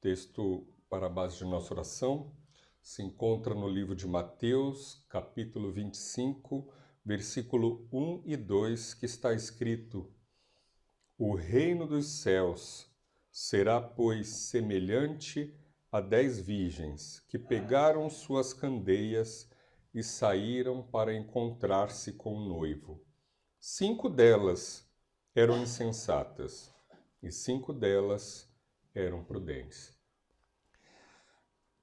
texto para a base de nossa oração se encontra no livro de Mateus, capítulo 25, versículo 1 e 2, que está escrito: O reino dos céus será, pois, semelhante a 10 virgens que pegaram suas candeias e saíram para encontrar-se com o noivo. 5 delas eram insensatas e 5 delas eram prudentes.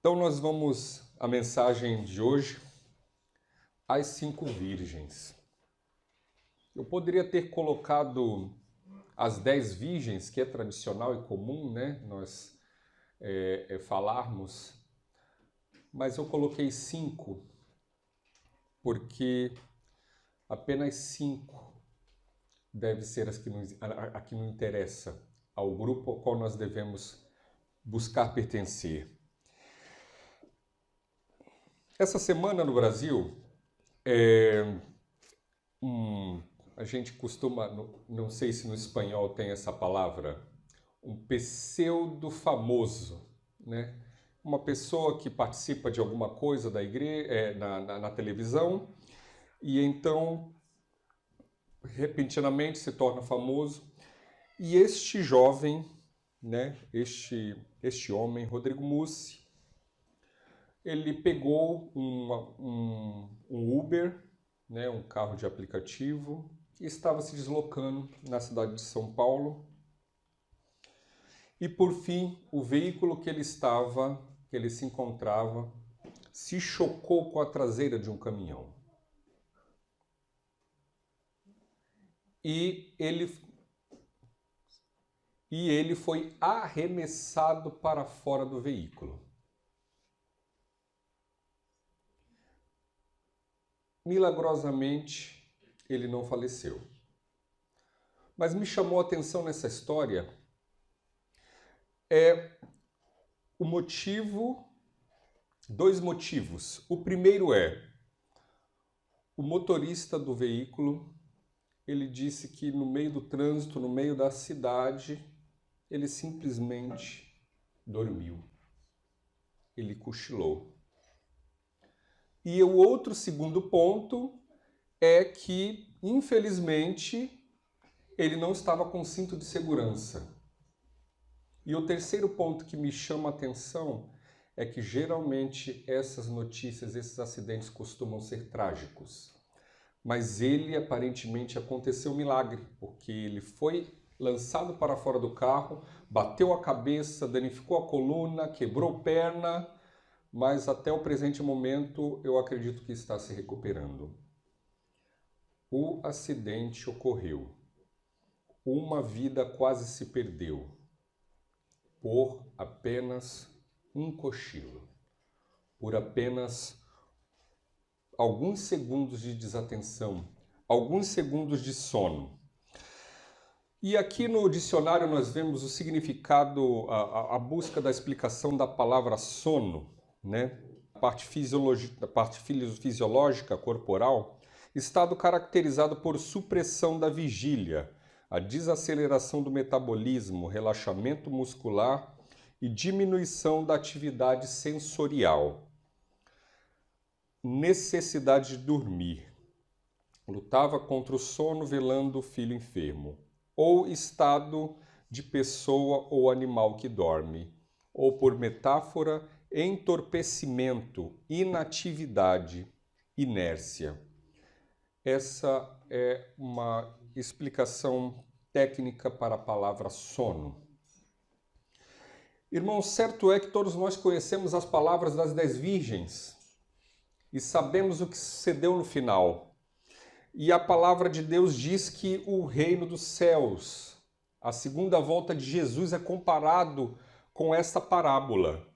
Então nós vamos à mensagem de hoje, as 5 virgens. Eu poderia ter colocado as 10 virgens, que é tradicional e comum, né? Nós falarmos, mas eu coloquei 5 porque apenas 5 deve ser as que nos interessa, ao grupo ao qual nós devemos buscar pertencer. Essa semana no Brasil, a gente costuma, não sei se no espanhol tem essa palavra, um pseudo-famoso, né? Uma pessoa que participa de alguma coisa da igreja, na televisão, e então, repentinamente, se torna famoso. E este jovem, né? Este homem, Rodrigo Mussi, ele pegou um Uber, né? Um carro de aplicativo, e estava se deslocando na cidade de São Paulo. E por fim, o veículo que ele se encontrava, se chocou com a traseira de um caminhão. E ele foi arremessado para fora do veículo. Milagrosamente, ele não faleceu. Mas me chamou a atenção nessa história o motivo, 2 motivos. O primeiro o motorista do veículo, ele disse que no meio do trânsito, no meio da cidade, ele simplesmente dormiu. Ele cochilou. E o outro segundo ponto é que, infelizmente, ele não estava com cinto de segurança. E o terceiro ponto que me chama a atenção é que geralmente essas notícias, esses acidentes costumam ser trágicos. Mas ele aparentemente aconteceu um milagre, porque ele foi lançado para fora do carro, bateu a cabeça, danificou a coluna, quebrou perna, mas até o presente momento eu acredito que está se recuperando. O acidente ocorreu. Uma vida quase se perdeu por apenas um cochilo, por apenas alguns segundos de desatenção, alguns segundos de sono. E aqui no dicionário nós vemos o significado, a busca da explicação da palavra sono, né? A parte fisiológica corporal, estado caracterizado por supressão da vigília, a desaceleração do metabolismo, relaxamento muscular e diminuição da atividade sensorial. Necessidade de dormir. Lutava contra o sono velando o filho enfermo. Ou estado de pessoa ou animal que dorme. Ou, por metáfora, entorpecimento, inatividade, inércia. Essa é uma explicação técnica para a palavra sono. Irmãos, certo é que todos nós conhecemos as palavras das 10 virgens e sabemos o que sucedeu no final. E a palavra de Deus diz que o reino dos céus, a segunda volta de Jesus, é comparado com essa parábola.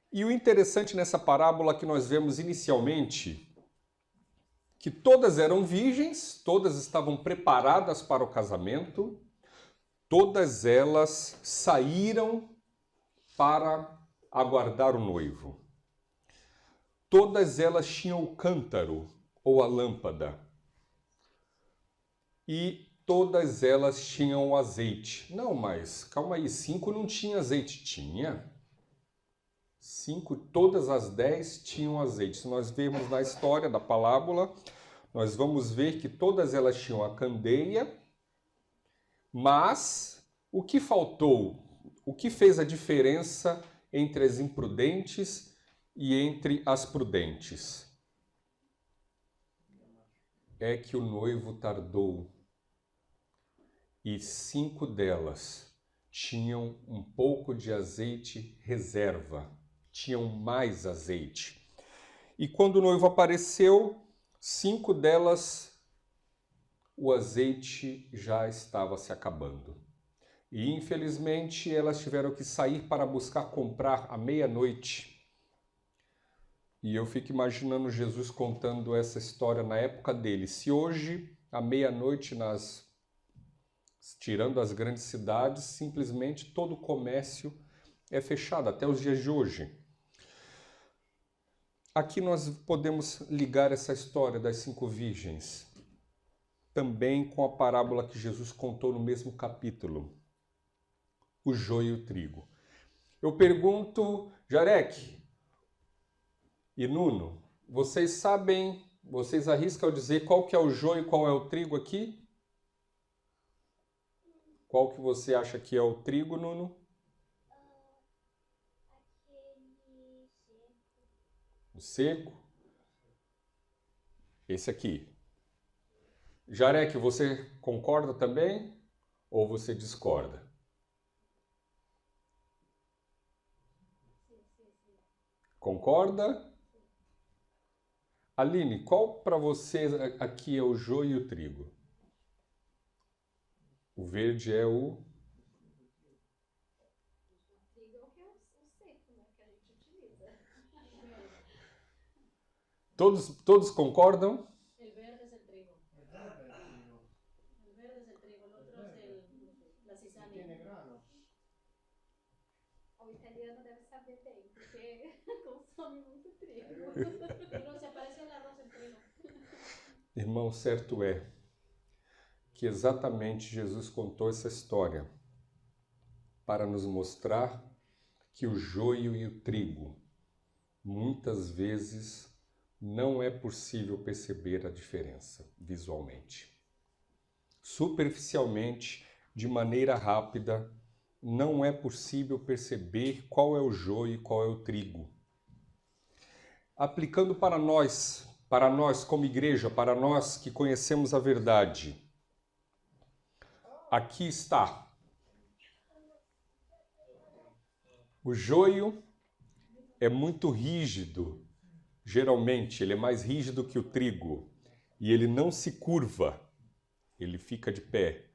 E o interessante nessa parábola que nós vemos inicialmente, que todas eram virgens, todas estavam preparadas para o casamento, todas elas saíram para aguardar o noivo. Todas elas tinham o cântaro ou a lâmpada. E todas elas tinham azeite. Não, mas calma aí, 5 não tinha azeite. Tinha. 5, todas as 10 tinham azeite. Se nós vemos na história da parábola, nós vamos ver que todas elas tinham a candeia, mas o que faltou? O que fez a diferença entre as imprudentes e entre as prudentes? É que o noivo tardou e 5 delas tinham um pouco de azeite reserva, tinham mais azeite. E quando o noivo apareceu, 5 delas, o azeite já estava se acabando. E infelizmente elas tiveram que sair para buscar comprar à meia-noite. E eu fico imaginando Jesus contando essa história na época dele. Se hoje, à meia-noite, tirando as grandes cidades, simplesmente todo o comércio é fechado, até os dias de hoje. Aqui nós podemos ligar essa história das 5 virgens também com a parábola que Jesus contou no mesmo capítulo, o joio e o trigo. Eu pergunto, Jarek e Nuno, vocês sabem, vocês arriscam dizer qual que é o joio e qual é o trigo aqui? Qual que você acha que é o trigo, Nuno? O seco? Esse aqui. Jarek, você concorda também ou você discorda? Concorda? Aline, qual para você aqui é o joio e o trigo? O verde é o... O trigo é o que é o seco, né, que a gente utiliza. Todos concordam? El verde es el trigo. El verde es el trigo, el otro es la cizaña. Tiene grano. O italiano deve saber bem, porque consome muito trigo. Trigo se parece ao arroz en trigo. Irmão, certo é que exatamente Jesus contou essa história para nos mostrar que o joio e o trigo, muitas vezes, não é possível perceber a diferença visualmente. Superficialmente, de maneira rápida, não é possível perceber qual é o joio e qual é o trigo. Aplicando para nós como igreja, para nós que conhecemos a verdade, aqui está. O joio é muito rígido, geralmente ele é mais rígido que o trigo e ele não se curva, ele fica de pé.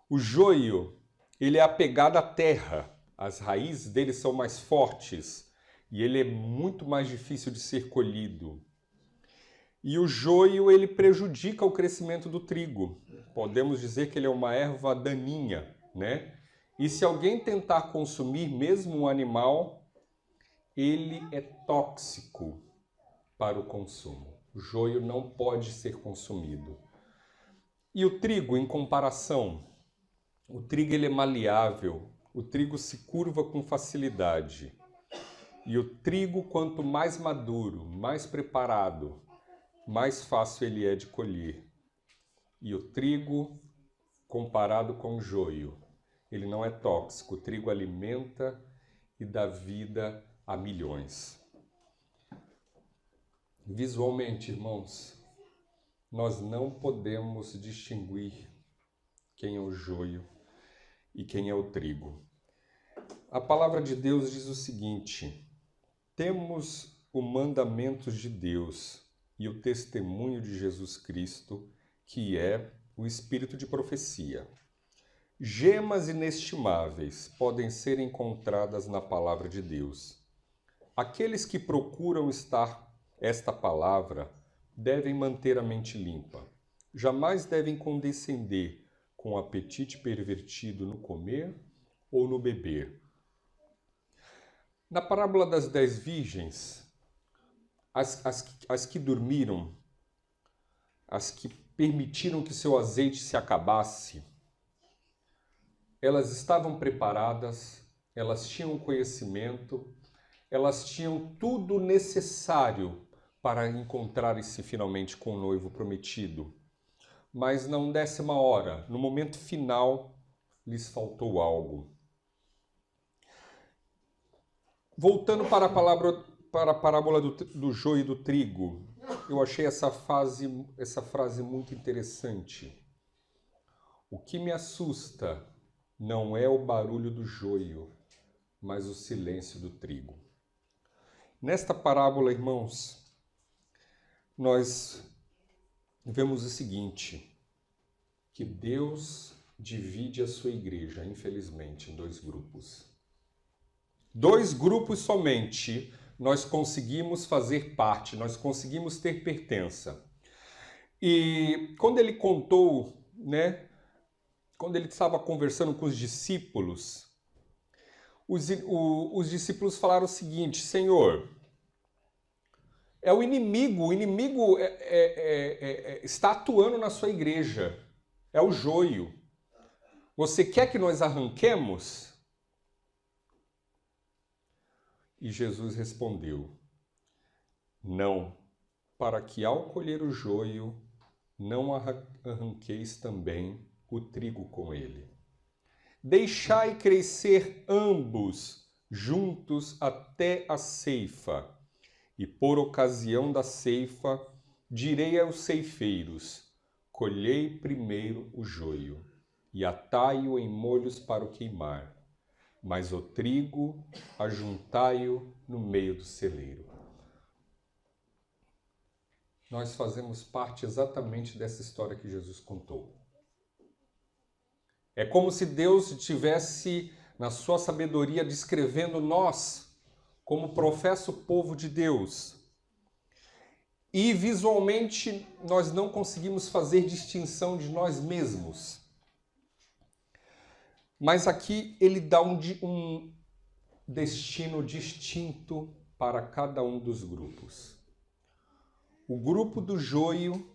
O joio, ele é apegado à terra, as raízes dele são mais fortes e ele é muito mais difícil de ser colhido. E o joio, ele prejudica o crescimento do trigo. Podemos dizer que ele é uma erva daninha, né? E se alguém tentar consumir mesmo um animal, ele é tóxico para o consumo. O joio não pode ser consumido. E o trigo, em comparação, o trigo ele é maleável, o trigo se curva com facilidade. E o trigo, quanto mais maduro, mais preparado, mais fácil ele é de colher. E o trigo, comparado com o joio, ele não é tóxico. O trigo alimenta e dá vida a milhões. Visualmente, irmãos, nós não podemos distinguir quem é o joio e quem é o trigo. A palavra de Deus diz o seguinte: temos o mandamento de Deus e o testemunho de Jesus Cristo, que é o espírito de profecia. Gemas inestimáveis podem ser encontradas na palavra de Deus. Aqueles que procuram esta palavra devem manter a mente limpa. Jamais devem condescender com o apetite pervertido no comer ou no beber. Na parábola das 10 virgens, as que dormiram, as que permitiram que seu azeite se acabasse, elas estavam preparadas, elas tinham conhecimento, elas tinham tudo necessário para encontrar-se finalmente com o noivo prometido. Mas na 10ª hora, no momento final, lhes faltou algo. Voltando para a parábola do joio e do trigo, eu achei essa frase muito interessante. O que me assusta não é o barulho do joio, mas o silêncio do trigo. Nesta parábola, irmãos, nós vemos o seguinte, que Deus divide a sua igreja, infelizmente, em 2 grupos. 2 grupos somente nós conseguimos fazer parte, nós conseguimos ter pertença. E quando ele contou, quando ele estava conversando com os discípulos, os discípulos falaram o seguinte: Senhor, é o inimigo está atuando na sua igreja, é o joio. Você quer que nós arranquemos? E Jesus respondeu: não, para que ao colher o joio, não arranqueis também o trigo com ele. Deixai crescer ambos juntos até a ceifa, e por ocasião da ceifa, direi aos ceifeiros: colhei primeiro o joio, e atai-o em molhos para o queimar, mas o trigo ajuntai-o no meio do celeiro. Nós fazemos parte exatamente dessa história que Jesus contou. É como se Deus estivesse, na sua sabedoria, descrevendo nós como professo povo de Deus. E visualmente nós não conseguimos fazer distinção de nós mesmos. Mas aqui ele dá um destino distinto para cada um dos grupos. O grupo do joio,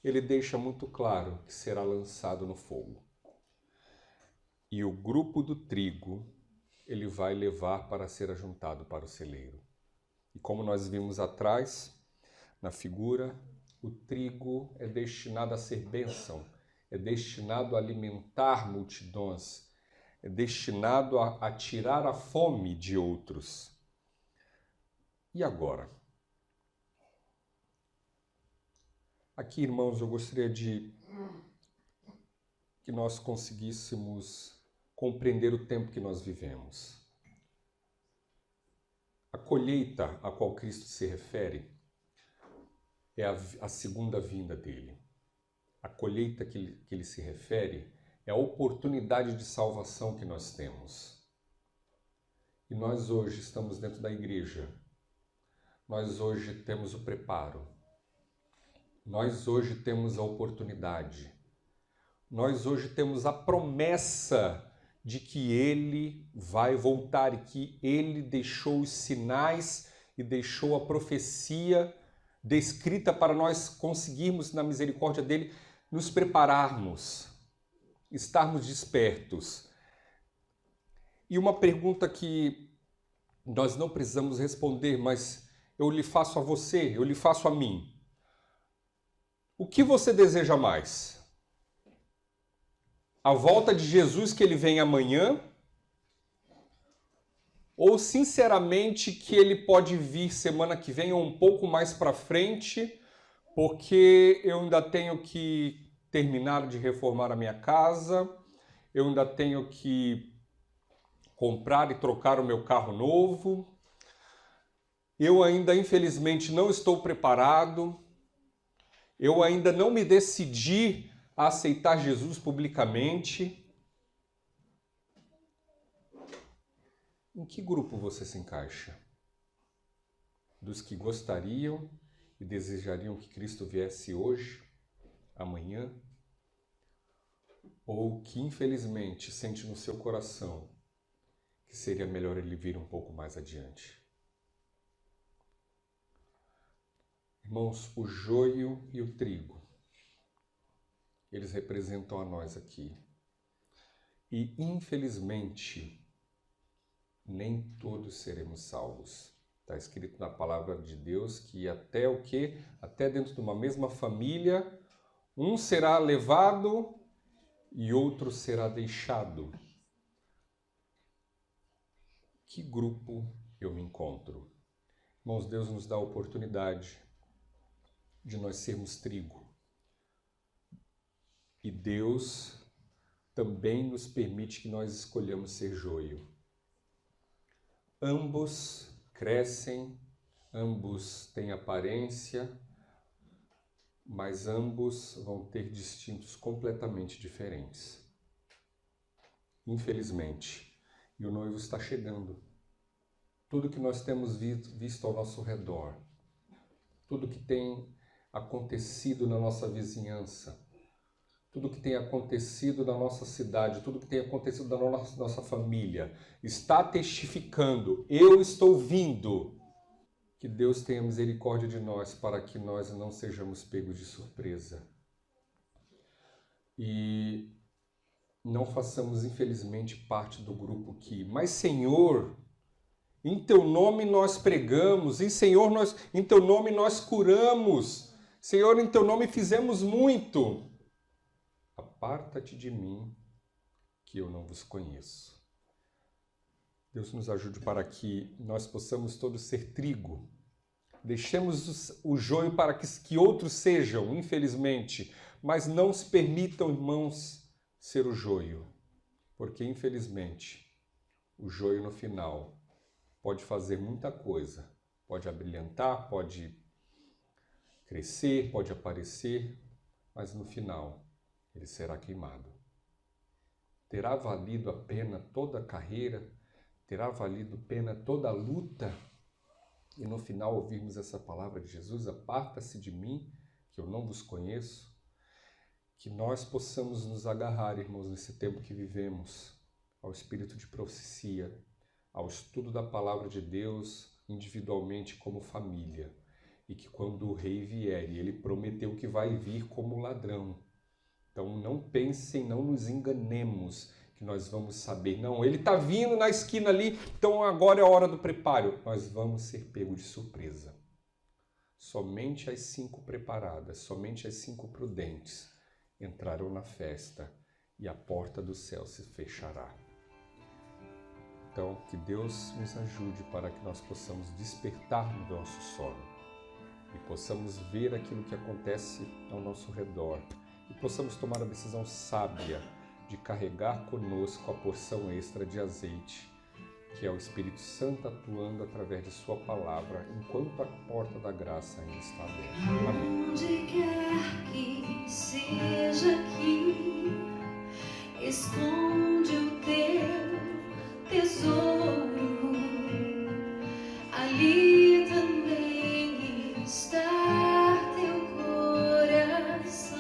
ele deixa muito claro que será lançado no fogo. E o grupo do trigo, ele vai levar para ser ajuntado para o celeiro. E como nós vimos atrás, na figura, o trigo é destinado a ser bênção, é destinado a alimentar multidões, é destinado a tirar a fome de outros. E agora? Aqui, irmãos, eu gostaria de que nós conseguíssemos compreender o tempo que nós vivemos. A colheita a qual Cristo se refere é a segunda vinda dele. A colheita que ele se refere é a oportunidade de salvação que nós temos. E nós hoje estamos dentro da igreja. Nós hoje temos o preparo. Nós hoje temos a oportunidade. Nós hoje temos a promessa de que ele vai voltar e que ele deixou os sinais e deixou a profecia descrita para nós conseguirmos, na misericórdia dele, nos prepararmos, estarmos despertos. E uma pergunta que nós não precisamos responder, mas eu lhe faço a você, eu lhe faço a mim. O que você deseja mais? A volta de Jesus, que ele vem amanhã? Ou sinceramente que ele pode vir semana que vem ou um pouco mais para frente, porque eu ainda tenho que terminar de reformar a minha casa, eu ainda tenho que comprar e trocar o meu carro novo, eu ainda infelizmente não estou preparado, eu ainda não me decidi a aceitar Jesus publicamente. Em que grupo você se encaixa? Dos que gostariam e desejariam que Cristo viesse hoje, amanhã? Ou que infelizmente sente no seu coração que seria melhor ele vir um pouco mais adiante? Irmãos, o joio e o trigo eles representam a nós aqui. E, infelizmente, nem todos seremos salvos. Está escrito na palavra de Deus que até o quê? Até dentro de uma mesma família, um será levado e outro será deixado. Que grupo eu me encontro? Irmãos, Deus nos dá a oportunidade de nós sermos trigo. E Deus também nos permite que nós escolhamos ser joio. Ambos crescem, ambos têm aparência, mas ambos vão ter destinos completamente diferentes. Infelizmente. E o noivo está chegando. Tudo que nós temos visto ao nosso redor, tudo que tem acontecido na nossa vizinhança, tudo que tem acontecido na nossa cidade, tudo que tem acontecido na nossa família, está testificando, eu estou vindo. Que Deus tenha misericórdia de nós para que nós não sejamos pegos de surpresa. E não façamos, infelizmente, parte do grupo que, mas Senhor, em Teu nome nós pregamos, em Teu nome nós curamos, Senhor, em Teu nome fizemos muito. Aparta-te de mim, que eu não vos conheço. Deus nos ajude para que nós possamos todos ser trigo. Deixemos o joio para que outros sejam, infelizmente, mas não se permitam, irmãos, ser o joio, porque, infelizmente, o joio no final pode fazer muita coisa, pode abrilhantar, pode crescer, pode aparecer, mas no final ele será queimado. Terá valido a pena toda a carreira? Terá valido a pena toda a luta? E no final ouvirmos essa palavra de Jesus, aparta-se de mim, que eu não vos conheço. Que nós possamos nos agarrar, irmãos, nesse tempo que vivemos, ao espírito de profecia, ao estudo da palavra de Deus, individualmente como família. E que quando o rei vier, e ele prometeu que vai vir como ladrão. Então não pensem, não nos enganemos, que nós vamos saber. Não, ele está vindo na esquina ali, então agora é a hora do preparo. Nós vamos ser pegos de surpresa. Somente as 5 preparadas, somente as 5 prudentes entrarão na festa e a porta do céu se fechará. Então, que Deus nos ajude para que nós possamos despertar no nosso sono e possamos ver aquilo que acontece ao nosso redor e possamos tomar a decisão sábia de carregar conosco a porção extra de azeite, que é o Espírito Santo atuando através de sua palavra, enquanto a porta da graça ainda está aberta. Amém. Onde quer que seja aqui, esconde o teu tesouro, ali também está teu coração.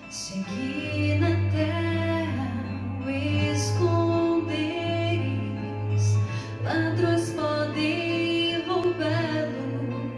Se aqui na terra o esconderes, ladrões podem roubá-lo,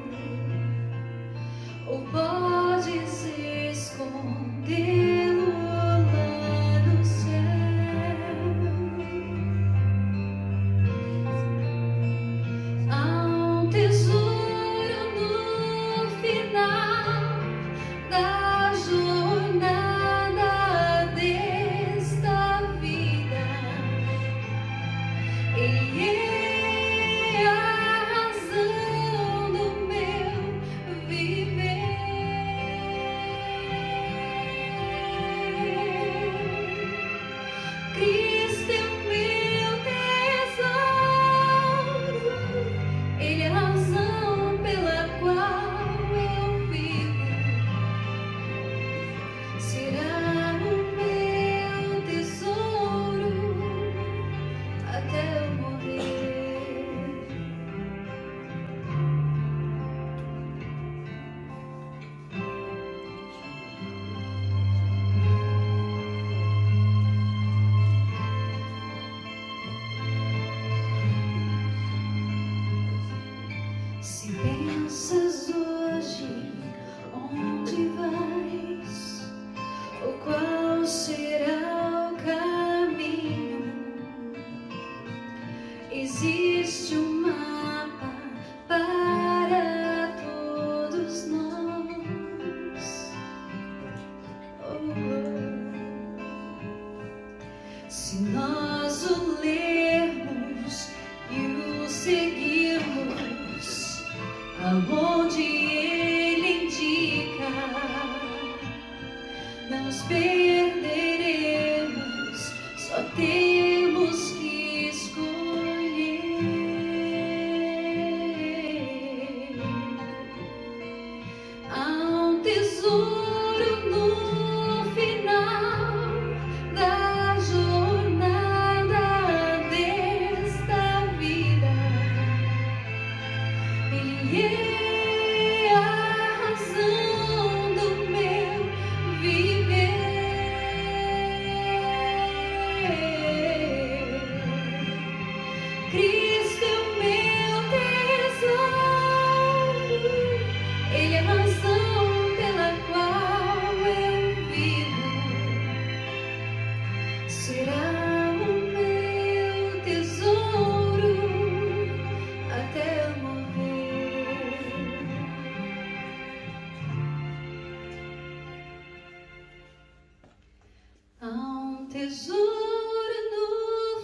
tesouro no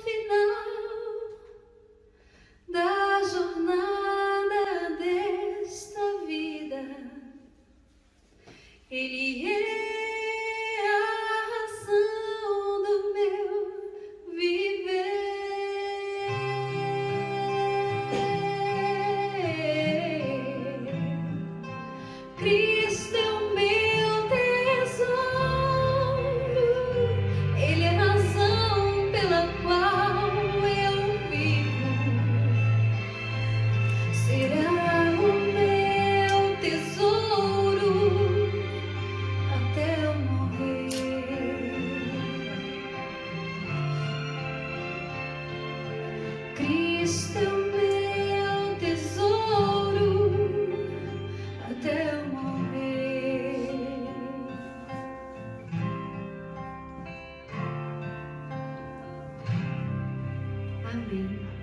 final da jornada desta vida. Ele é a razão do meu viver. Cristo é o meu tesouro, Ele é a razão pela qual eu vivo. Será o meu tesouro até eu morrer. Cristo é o meu tesouro até eu morrer. Amém.